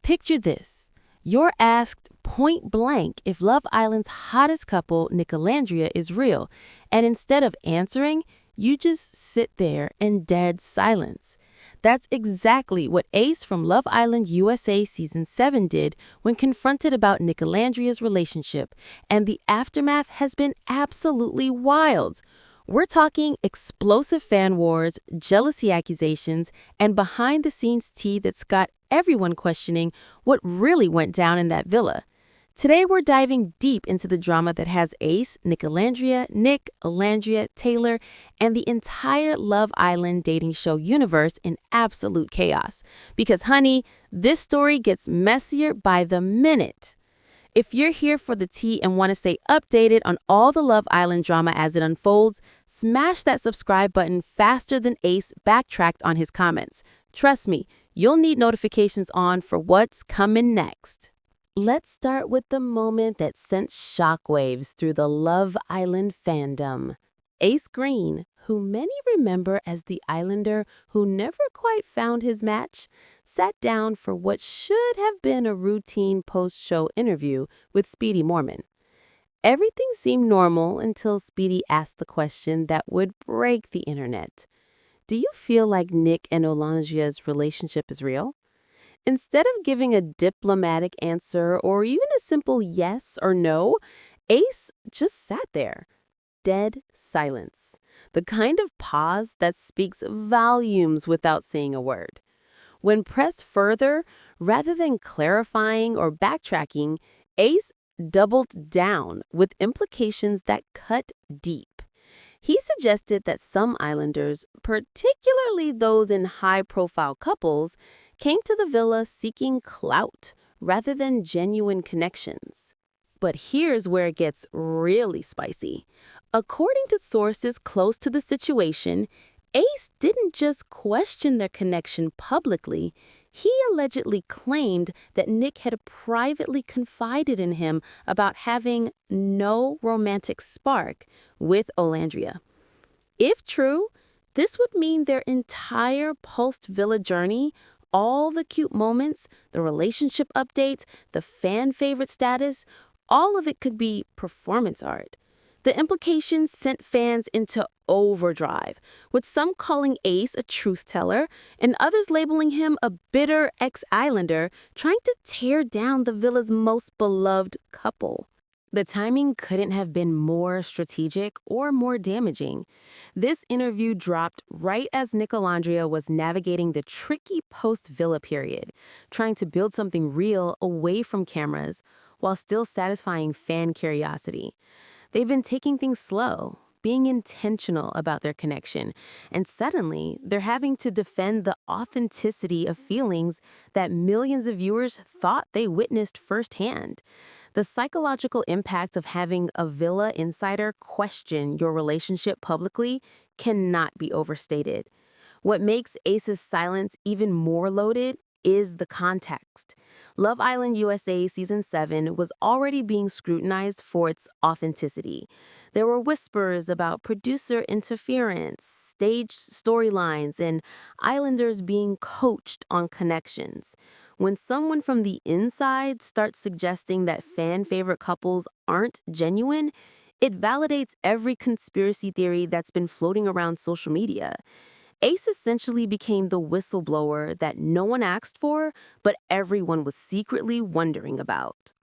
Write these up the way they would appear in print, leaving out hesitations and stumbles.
Picture this. You're asked point blank if Love Island's hottest couple, Nicolandria, is real, and instead of answering, you just sit there in dead silence. That's exactly what Ace from Love Island USA Season 7 did when confronted about Nicolandria's relationship, and the aftermath has been absolutely wild. We're talking explosive fan wars, jealousy accusations, and behind-the-scenes tea that's got everyone questioning what really went down in that villa. Today, we're diving deep into the drama that has Ace, Nicolandria, Nic, Olandria, Taylor, and the entire Love Island dating show universe in absolute chaos. Because, honey, this story gets messier by the minute. If you're here for the tea and want to stay updated on all the Love Island drama as it unfolds, smash that subscribe button faster than Ace backtracked on his comments. Trust me, you'll need notifications on for what's coming next. Let's start with the moment that sent shockwaves through the Love Island fandom. Ace Greene, who many remember as the Islander who never quite found his match, sat down for what should have been a routine post-show interview with Speedy Mormon. Everything seemed normal until Speedy asked the question that would break the internet. Do you feel like Nic and Olandria's relationship is real? Instead of giving a diplomatic answer or even a simple yes or no, Ace just sat there. Dead silence. The kind of pause that speaks volumes without saying a word. When pressed further, rather than clarifying or backtracking, Ace doubled down with implications that cut deep. He suggested that some Islanders, particularly those in high-profile couples, came to the villa seeking clout rather than genuine connections. But here's where it gets really spicy. According to sources close to the situation, Ace didn't just question their connection publicly. He allegedly claimed that Nic had privately confided in him about having no romantic spark with Olandria. If true, this would mean their entire post-villa journey, all the cute moments, the relationship updates, the fan favorite status, all of it could be performance art. The implications sent fans into overdrive, with some calling Ace a truth teller and others labeling him a bitter ex-Islander trying to tear down the villa's most beloved couple. The timing couldn't have been more strategic or more damaging. This interview dropped right as Nicolandria was navigating the tricky post-villa period, trying to build something real away from cameras while still satisfying fan curiosity. They've been taking things slow, being intentional about their connection, and suddenly they're having to defend the authenticity of feelings that millions of viewers thought they witnessed firsthand. The psychological impact of having a villa insider question your relationship publicly cannot be overstated. What makes Ace's silence even more loaded is the context. Love Island USA Season 7 was already being scrutinized for its authenticity. There were whispers about producer interference, staged storylines, and Islanders being coached on connections. When someone from the inside starts suggesting that fan-favorite couples aren't genuine, it validates every conspiracy theory that's been floating around social media. Ace essentially became the whistleblower that no one asked for, but everyone was secretly wondering about.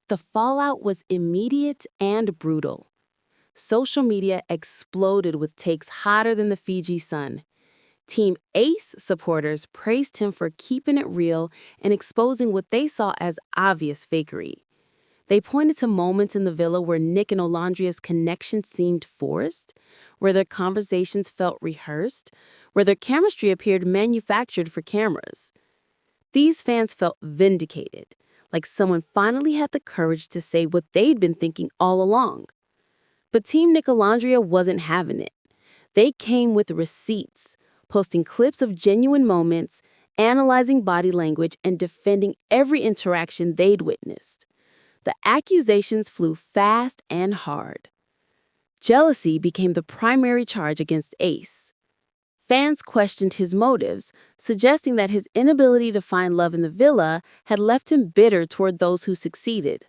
The fallout was immediate and brutal. Social media exploded with takes hotter than the Fiji sun. Team Ace supporters praised him for keeping it real and exposing what they saw as obvious fakery. They pointed to moments in the villa where Nic and Olandria's connection seemed forced, where their conversations felt rehearsed, where their chemistry appeared manufactured for cameras. These fans felt vindicated, like someone finally had the courage to say what they'd been thinking all along. But Team Nicolandria wasn't having it. They came with receipts, posting clips of genuine moments, analyzing body language, and defending every interaction they'd witnessed. The accusations flew fast and hard. Jealousy became the primary charge against Ace. Fans questioned his motives, suggesting that his inability to find love in the villa had left him bitter toward those who succeeded.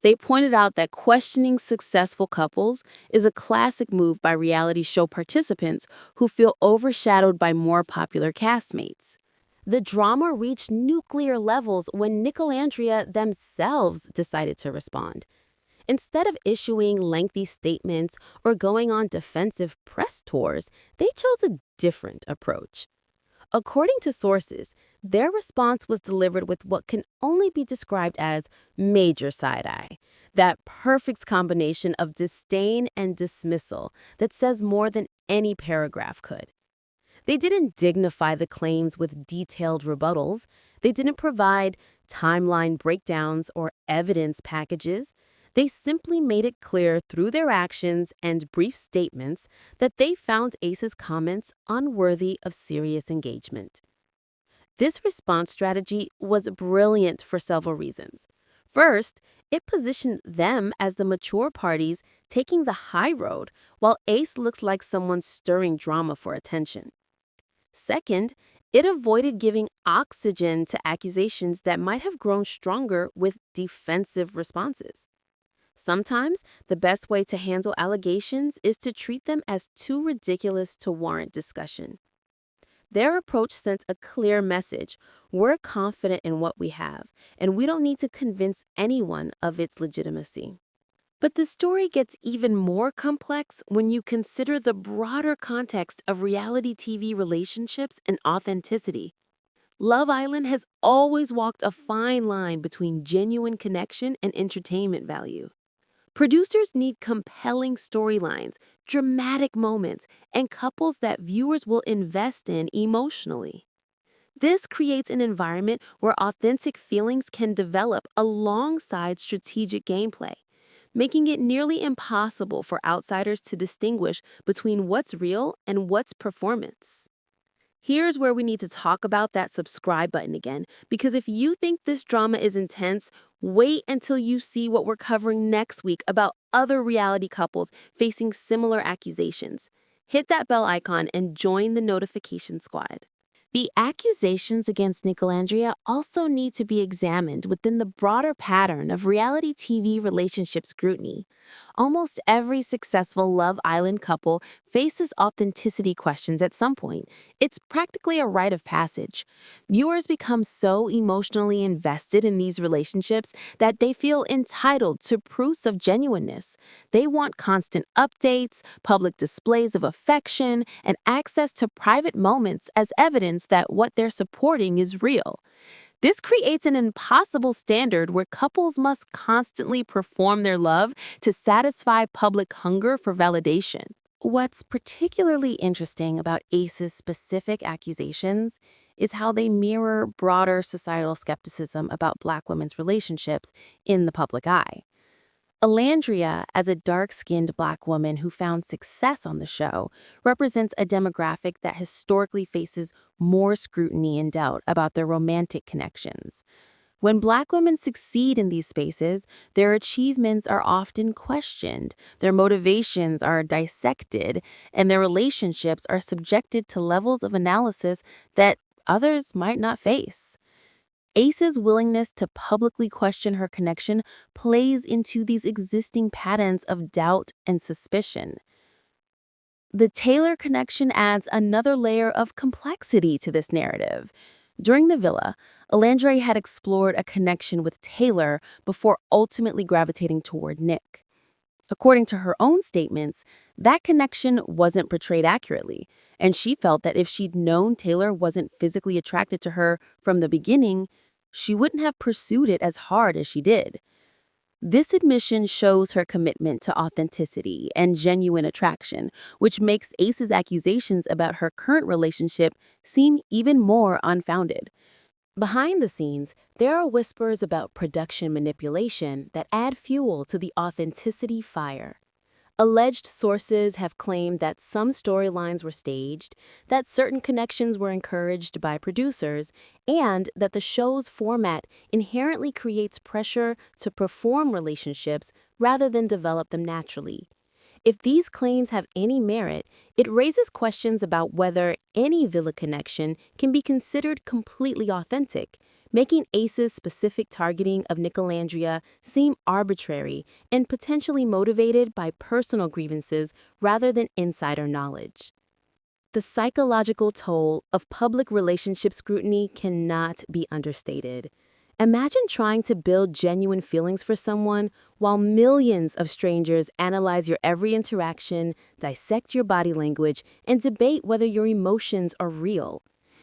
They pointed out that questioning successful couples is a classic move by reality show participants who feel overshadowed by more popular castmates. The drama reached nuclear levels when Nicolandria themselves decided to respond. Instead of issuing lengthy statements or going on defensive press tours, they chose a different approach. According to sources, their response was delivered with what can only be described as major side-eye, that perfect combination of disdain and dismissal that says more than any paragraph could. They didn't dignify the claims with detailed rebuttals. They didn't provide timeline breakdowns or evidence packages. They simply made it clear through their actions and brief statements that they found Ace's comments unworthy of serious engagement. This response strategy was brilliant for several reasons. First, it positioned them as the mature parties taking the high road, while Ace looks like someone stirring drama for attention. Second, it avoided giving oxygen to accusations that might have grown stronger with defensive responses. Sometimes, the best way to handle allegations is to treat them as too ridiculous to warrant discussion. Their approach sent a clear message: we're confident in what we have, and we don't need to convince anyone of its legitimacy. But the story gets even more complex when you consider the broader context of reality TV relationships and authenticity. Love Island has always walked a fine line between genuine connection and entertainment value. Producers need compelling storylines, dramatic moments, and couples that viewers will invest in emotionally. This creates an environment where authentic feelings can develop alongside strategic gameplay, making it nearly impossible for outsiders to distinguish between what's real and what's performance. Here's where we need to talk about that subscribe button again, because if you think this drama is intense, wait until you see what we're covering next week about other reality couples facing similar accusations. Hit that bell icon and join the notification squad. The accusations against Nicolandria also need to be examined within the broader pattern of reality TV relationship scrutiny. Almost every successful Love Island couple faces authenticity questions at some point. It's practically a rite of passage. Viewers become so emotionally invested in these relationships that they feel entitled to proofs of genuineness. They want constant updates, public displays of affection, and access to private moments as evidence that what they're supporting is real. This creates an impossible standard where couples must constantly perform their love to satisfy public hunger for validation. What's particularly interesting about Ace's specific accusations is how they mirror broader societal skepticism about Black women's relationships in the public eye. Olandria, as a dark-skinned Black woman who found success on the show, represents a demographic that historically faces more scrutiny and doubt about their romantic connections. When Black women succeed in these spaces, their achievements are often questioned, their motivations are dissected, and their relationships are subjected to levels of analysis that others might not face. Ace's willingness to publicly question her connection plays into these existing patterns of doubt and suspicion. The Taylor connection adds another layer of complexity to this narrative. During the villa, Olandria had explored a connection with Taylor before ultimately gravitating toward Nick. According to her own statements, that connection wasn't portrayed accurately, and she felt that if she'd known Taylor wasn't physically attracted to her from the beginning, she wouldn't have pursued it as hard as she did. This admission shows her commitment to authenticity and genuine attraction, which makes Ace's accusations about her current relationship seem even more unfounded. Behind the scenes, there are whispers about production manipulation that add fuel to the authenticity fire. Alleged sources have claimed that some storylines were staged, that certain connections were encouraged by producers, and that the show's format inherently creates pressure to perform relationships rather than develop them naturally. If these claims have any merit, it raises questions about whether any Villa connection can be considered completely authentic, making Ace's specific targeting of Nicolandria seem arbitrary and potentially motivated by personal grievances rather than insider knowledge. The psychological toll of public relationship scrutiny cannot be understated. Imagine trying to build genuine feelings for someone while millions of strangers analyze your every interaction, dissect your body language, and debate whether your emotions are real.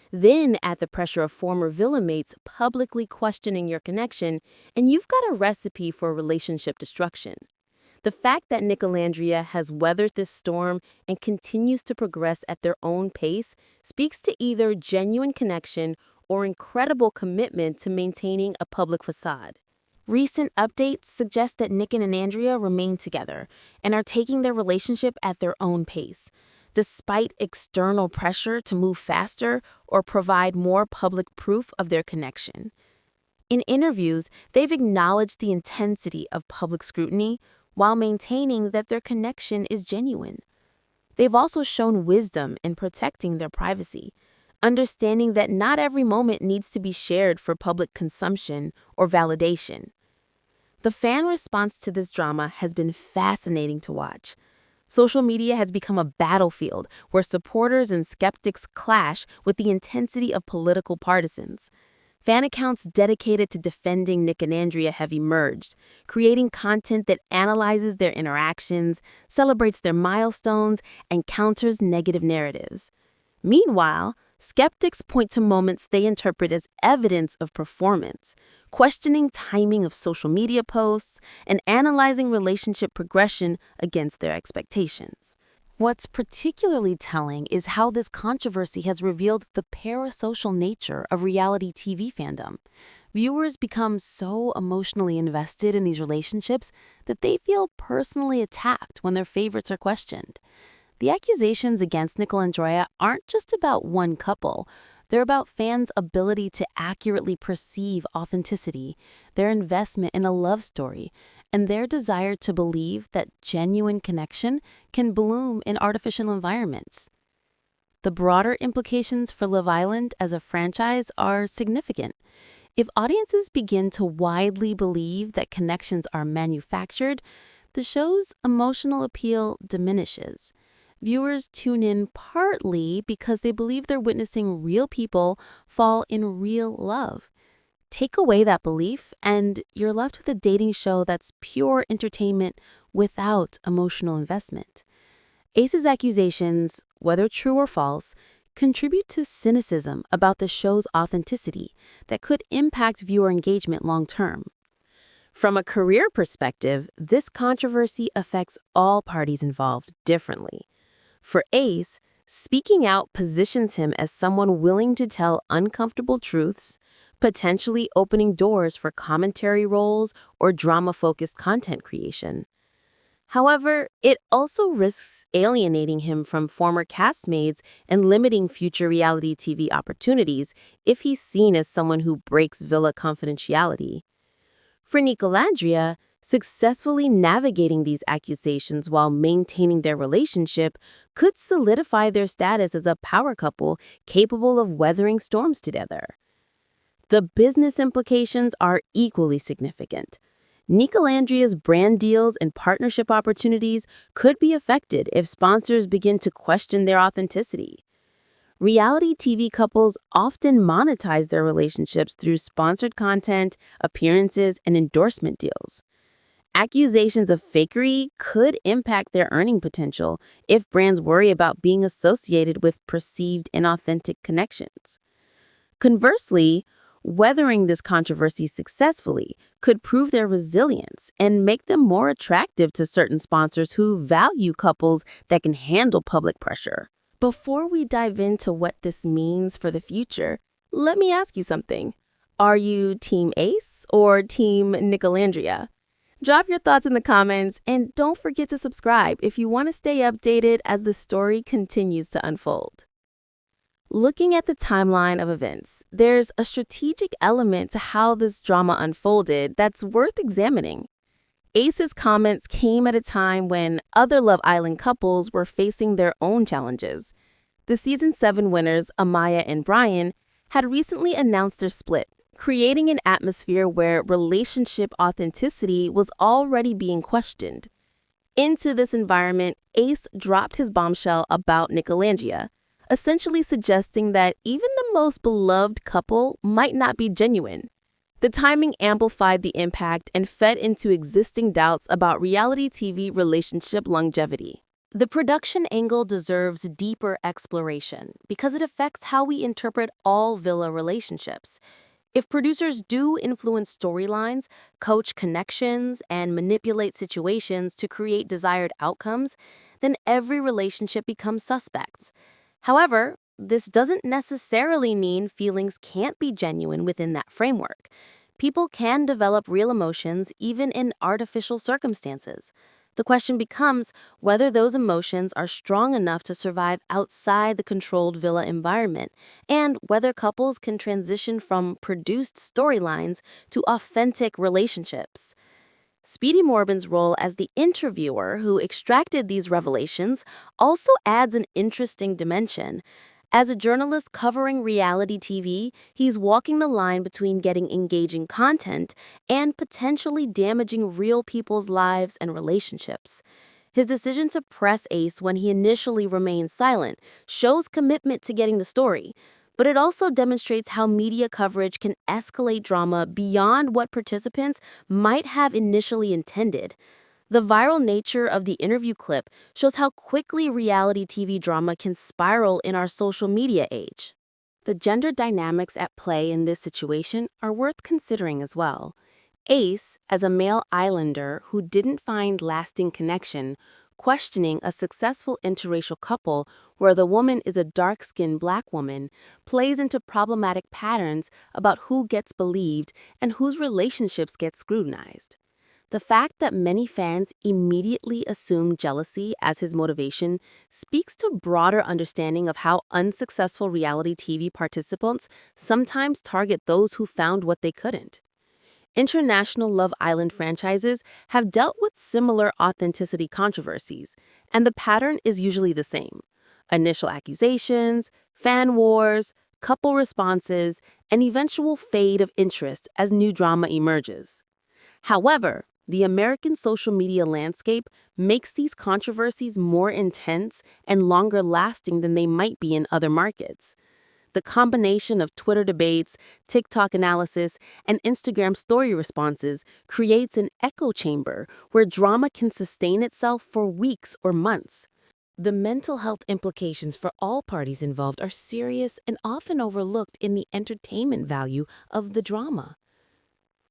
Then add the pressure of former villa mates publicly questioning your connection, and you've got a recipe for relationship destruction. The fact that Nicolandria has weathered this storm and continues to progress at their own pace speaks to either genuine connection or incredible commitment to maintaining a public facade. Recent updates suggest that Nic and Olandria remain together and are taking their relationship at their own pace, despite external pressure to move faster or provide more public proof of their connection. In interviews, they've acknowledged the intensity of public scrutiny while maintaining that their connection is genuine. They've also shown wisdom in protecting their privacy, understanding that not every moment needs to be shared for public consumption or validation. The fan response to this drama has been fascinating to watch. Social media has become a battlefield where supporters and skeptics clash with the intensity of political partisans. Fan accounts dedicated to defending Nic and Olandria have emerged, creating content that analyzes their interactions, celebrates their milestones, and counters negative narratives. Meanwhile, skeptics point to moments they interpret as evidence of performance, questioning timing of social media posts, and analyzing relationship progression against their expectations. What's particularly telling is how this controversy has revealed the parasocial nature of reality TV fandom. Viewers become so emotionally invested in these relationships that they feel personally attacked when their favorites are questioned. The accusations against Nicolandria aren't just about one couple. They're about fans' ability to accurately perceive authenticity, their investment in a love story, and their desire to believe that genuine connection can bloom in artificial environments. The broader implications for Love Island as a franchise are significant. If audiences begin to widely believe that connections are manufactured, the show's emotional appeal diminishes. Viewers tune in partly because they believe they're witnessing real people fall in real love. Take away that belief, and you're left with a dating show that's pure entertainment without emotional investment. Ace's accusations, whether true or false, contribute to cynicism about the show's authenticity that could impact viewer engagement long term. From a career perspective, this controversy affects all parties involved differently. For Ace, speaking out positions him as someone willing to tell uncomfortable truths, potentially opening doors for commentary roles or drama-focused content creation. However, it also risks alienating him from former castmates and limiting future reality TV opportunities if he's seen as someone who breaks villa confidentiality. For Nicolandria, successfully navigating these accusations while maintaining their relationship could solidify their status as a power couple capable of weathering storms together. The business implications are equally significant. Nicolandria's brand deals and partnership opportunities could be affected if sponsors begin to question their authenticity. Reality TV couples often monetize their relationships through sponsored content, appearances, and endorsement deals. Accusations of fakery could impact their earning potential if brands worry about being associated with perceived inauthentic connections. Conversely, weathering this controversy successfully could prove their resilience and make them more attractive to certain sponsors who value couples that can handle public pressure. Before we dive into what this means for the future, let me ask you something. Are you Team Ace or Team Nicolandria? Drop your thoughts in the comments, and don't forget to subscribe if you want to stay updated as the story continues to unfold. Looking at the timeline of events, there's a strategic element to how this drama unfolded that's worth examining. Ace's comments came at a time when other Love Island couples were facing their own challenges. The season 7 winners, Amaya and Brian, had recently announced their split, creating an atmosphere where relationship authenticity was already being questioned. Into this environment, Ace dropped his bombshell about Nicolandria, essentially suggesting that even the most beloved couple might not be genuine. The timing amplified the impact and fed into existing doubts about reality TV relationship longevity. The production angle deserves deeper exploration because it affects how we interpret all villa relationships. If producers do influence storylines, coach connections, and manipulate situations to create desired outcomes, then every relationship becomes suspect. However, this doesn't necessarily mean feelings can't be genuine within that framework. People can develop real emotions even in artificial circumstances. The question becomes whether those emotions are strong enough to survive outside the controlled villa environment, and whether couples can transition from produced storylines to authentic relationships. Speedy Morbin's role as the interviewer who extracted these revelations also adds an interesting dimension. As a journalist covering reality TV, he's walking the line between getting engaging content and potentially damaging real people's lives and relationships. His decision to press Ace when he initially remained silent shows commitment to getting the story, but it also demonstrates how media coverage can escalate drama beyond what participants might have initially intended. The viral nature of the interview clip shows how quickly reality TV drama can spiral in our social media age. The gender dynamics at play in this situation are worth considering as well. Ace, as a male islander who didn't find lasting connection, questioning a successful interracial couple where the woman is a dark-skinned black woman, plays into problematic patterns about who gets believed and whose relationships get scrutinized. The fact that many fans immediately assume jealousy as his motivation speaks to a broader understanding of how unsuccessful reality TV participants sometimes target those who found what they couldn't. International Love Island franchises have dealt with similar authenticity controversies, and the pattern is usually the same. Initial accusations, fan wars, couple responses, and eventual fade of interest as new drama emerges. However, the American social media landscape makes these controversies more intense and longer lasting than they might be in other markets. The combination of Twitter debates, TikTok analysis, and Instagram story responses creates an echo chamber where drama can sustain itself for weeks or months. The mental health implications for all parties involved are serious and often overlooked in the entertainment value of the drama.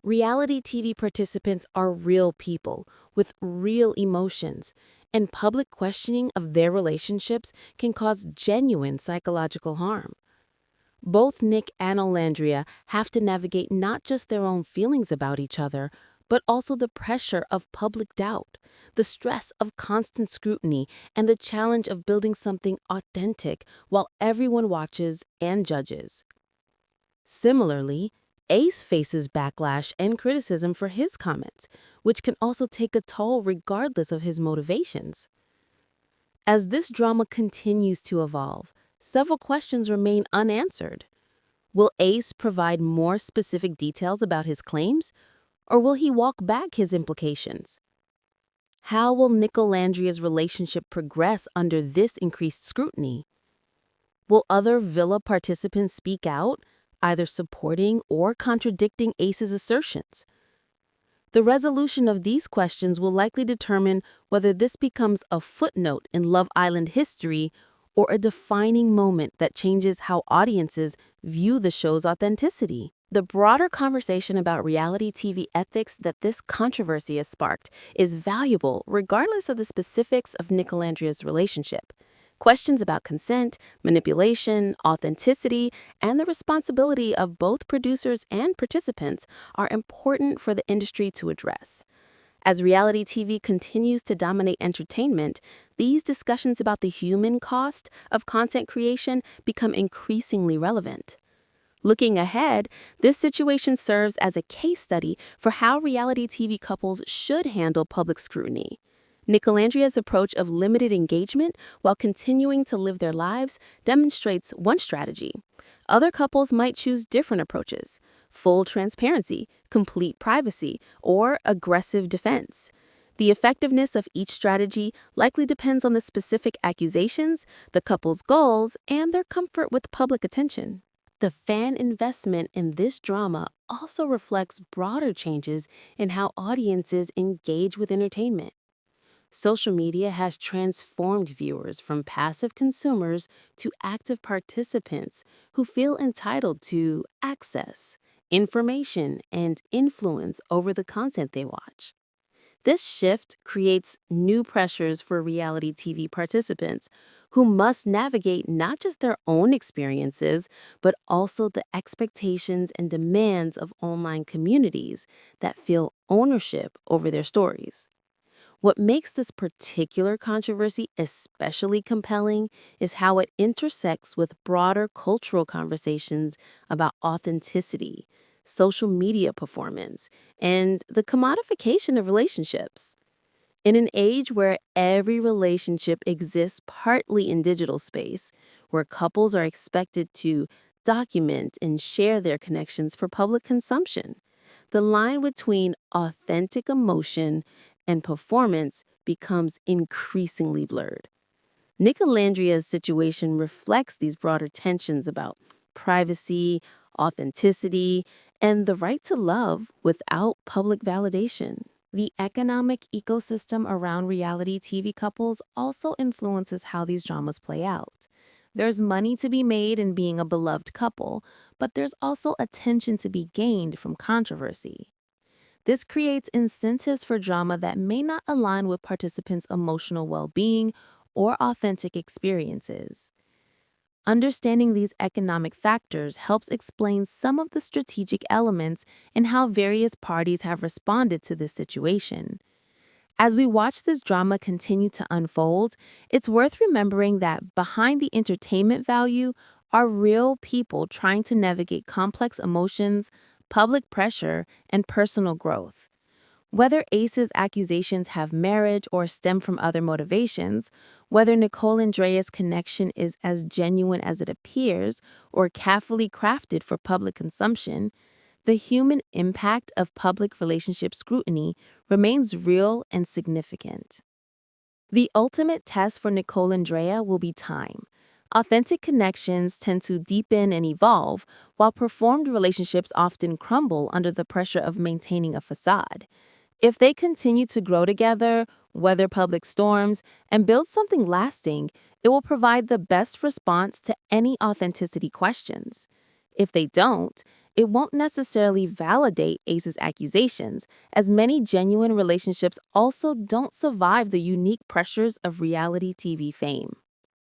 Reality TV participants are real people with real emotions, and public questioning of their relationships can cause genuine psychological harm. Both Nic and Olandria have to navigate not just their own feelings about each other, but also the pressure of public doubt, the stress of constant scrutiny, and the challenge of building something authentic while everyone watches and judges. Similarly, Ace faces backlash and criticism for his comments, which can also take a toll regardless of his motivations. As this drama continues to evolve, several questions remain unanswered. Will Ace provide more specific details about his claims, or will he walk back his implications? How will Nicolandria's relationship progress under this increased scrutiny? Will other villa participants speak out, either supporting or contradicting Ace's assertions? The resolution of these questions will likely determine whether this becomes a footnote in Love Island history or a defining moment that changes how audiences view the show's authenticity. The broader conversation about reality TV ethics that this controversy has sparked is valuable regardless of the specifics of Nicolandria's relationship. Questions about consent, manipulation, authenticity, and the responsibility of both producers and participants are important for the industry to address. As reality TV continues to dominate entertainment, these discussions about the human cost of content creation become increasingly relevant. Looking ahead, this situation serves as a case study for how reality TV couples should handle public scrutiny. Nicolandria's approach of limited engagement while continuing to live their lives demonstrates one strategy. Other couples might choose different approaches: full transparency, complete privacy, or aggressive defense. The effectiveness of each strategy likely depends on the specific accusations, the couple's goals, and their comfort with public attention. The fan investment in this drama also reflects broader changes in how audiences engage with entertainment. Social media has transformed viewers from passive consumers to active participants who feel entitled to access, information, and influence over the content they watch. This shift creates new pressures for reality TV participants who must navigate not just their own experiences, but also the expectations and demands of online communities that feel ownership over their stories. What makes this particular controversy especially compelling is how it intersects with broader cultural conversations about authenticity, social media performance, and the commodification of relationships. In an age where every relationship exists partly in digital space, where couples are expected to document and share their connections for public consumption, the line between authentic emotion and performance becomes increasingly blurred. Nicolandria's situation reflects these broader tensions about privacy, authenticity, and the right to love without public validation. The economic ecosystem around reality TV couples also influences how these dramas play out. There's money to be made in being a beloved couple, but there's also attention to be gained from controversy. This creates incentives for drama that may not align with participants' emotional well-being or authentic experiences. Understanding these economic factors helps explain some of the strategic elements and how various parties have responded to this situation. As we watch this drama continue to unfold, it's worth remembering that behind the entertainment value are real people trying to navigate complex emotions, public pressure, and personal growth. Whether Ace's accusations have merit or stem from other motivations, whether Nicolandria's connection is as genuine as it appears or carefully crafted for public consumption, the human impact of public relationship scrutiny remains real and significant. The ultimate test for Nicolandria will be time. Authentic connections tend to deepen and evolve, while performed relationships often crumble under the pressure of maintaining a facade. If they continue to grow together, weather public storms, and build something lasting, it will provide the best response to any authenticity questions. If they don't, it won't necessarily validate Ace's accusations, as many genuine relationships also don't survive the unique pressures of reality TV fame.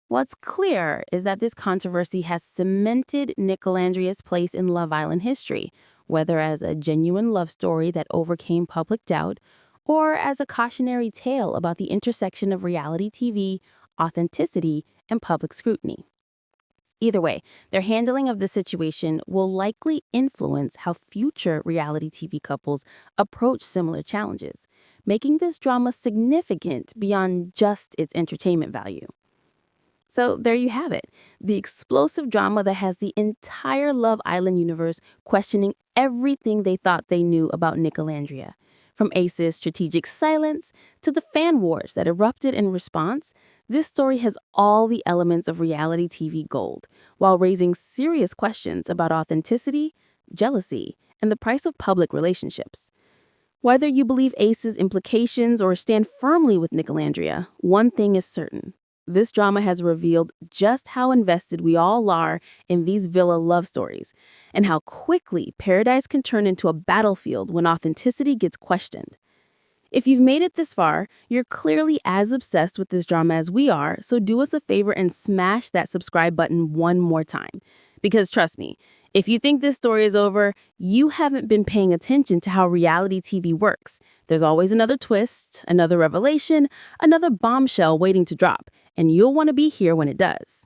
What's clear is that this controversy has cemented Nicolandria's place in Love Island history, whether as a genuine love story that overcame public doubt or as a cautionary tale about the intersection of reality TV, authenticity, and public scrutiny. Either way, their handling of the situation will likely influence how future reality TV couples approach similar challenges, making this drama significant beyond just its entertainment value. So there you have it, the explosive drama that has the entire Love Island universe questioning everything they thought they knew about Nicolandria. From Ace's strategic silence to the fan wars that erupted in response, this story has all the elements of reality TV gold, while raising serious questions about authenticity, jealousy, and the price of public relationships. Whether you believe Ace's implications or stand firmly with Nicolandria, one thing is certain. This drama has revealed just how invested we all are in these villa love stories, and how quickly paradise can turn into a battlefield when authenticity gets questioned. If you've made it this far, you're clearly as obsessed with this drama as we are, so do us a favor and smash that subscribe button one more time. Because trust me, if you think this story is over, you haven't been paying attention to how reality TV works. There's always another twist, another revelation, another bombshell waiting to drop, and you'll want to be here when it does.